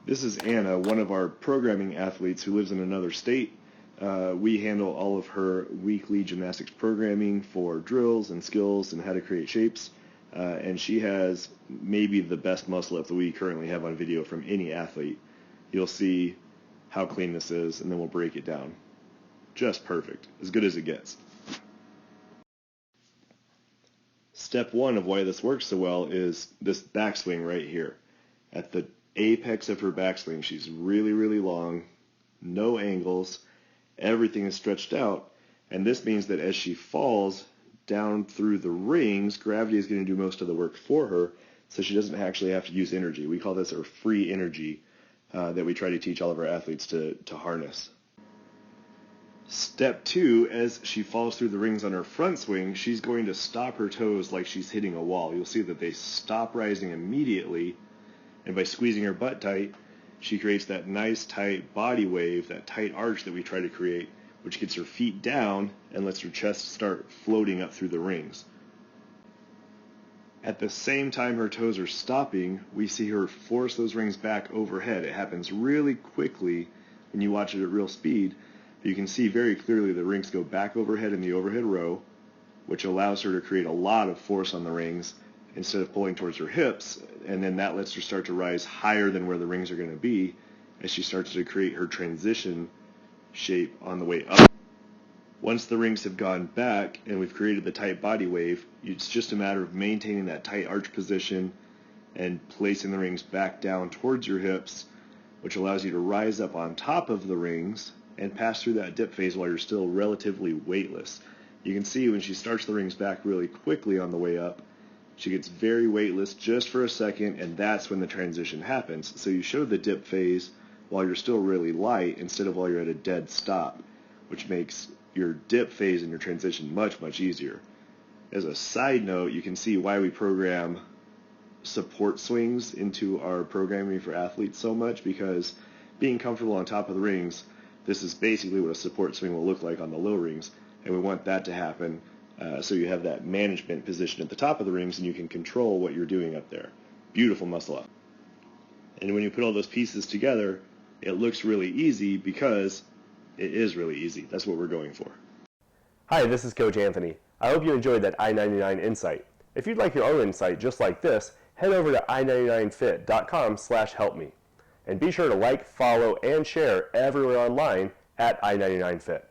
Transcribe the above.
This is Anna, one of our programming athletes who lives in another state. We handle all of her weekly gymnastics programming for drills and skills and how to create shapes. And she has maybe the best muscle up that we currently have on video from any athlete. You'll see how clean this is, and then we'll break it down. Just perfect, as good as it gets. Step one of why this works so well is this backswing right here. At the apex of her backswing, she's really, really long, no angles, everything is stretched out, and this means that as she falls down through the rings, gravity is going to do most of the work for her, so she doesn't actually have to use energy. We call this our free energy that we try to teach all of our athletes to harness. Step two, as she falls through the rings on her front swing, she's going to stop her toes like she's hitting a wall. You'll see that they stop rising immediately, and by squeezing her butt tight, she creates that nice tight body wave, that tight arch that we try to create, which gets her feet down and lets her chest start floating up through the rings. At the same time her toes are stopping, we see her force those rings back overhead. It happens really quickly when you watch it at real speed. You can see very clearly the rings go back overhead in the overhead row, which allows her to create a lot of force on the rings instead of pulling towards her hips, and then that lets her start to rise higher than where the rings are going to be as she starts to create her transition shape on the way up. Once the rings have gone back and we've created the tight body wave, it's just a matter of maintaining that tight arch position and placing the rings back down towards your hips, which allows you to rise up on top of the rings and pass through that dip phase while you're still relatively weightless. You can see when she starts the rings back really quickly on the way up, she gets very weightless just for a second, and that's when the transition happens. So you show the dip phase while you're still really light instead of while you're at a dead stop, which makes your dip phase and your transition much, much easier. As a side note, you can see why we program support swings into our programming for athletes so much, because being comfortable on top of the rings, this is basically what a support swing will look like on the low rings, and we want that to happen so you have that management position at the top of the rings and you can control what you're doing up there. Beautiful muscle up. And when you put all those pieces together, it looks really easy because it is really easy. That's what we're going for. Hi, this is Coach Anthony. I hope you enjoyed that I-99 Insight. If you'd like your own insight just like this, head over to i99fit.com/helpme. And be sure to like, follow, and share everywhere online at I99Fit.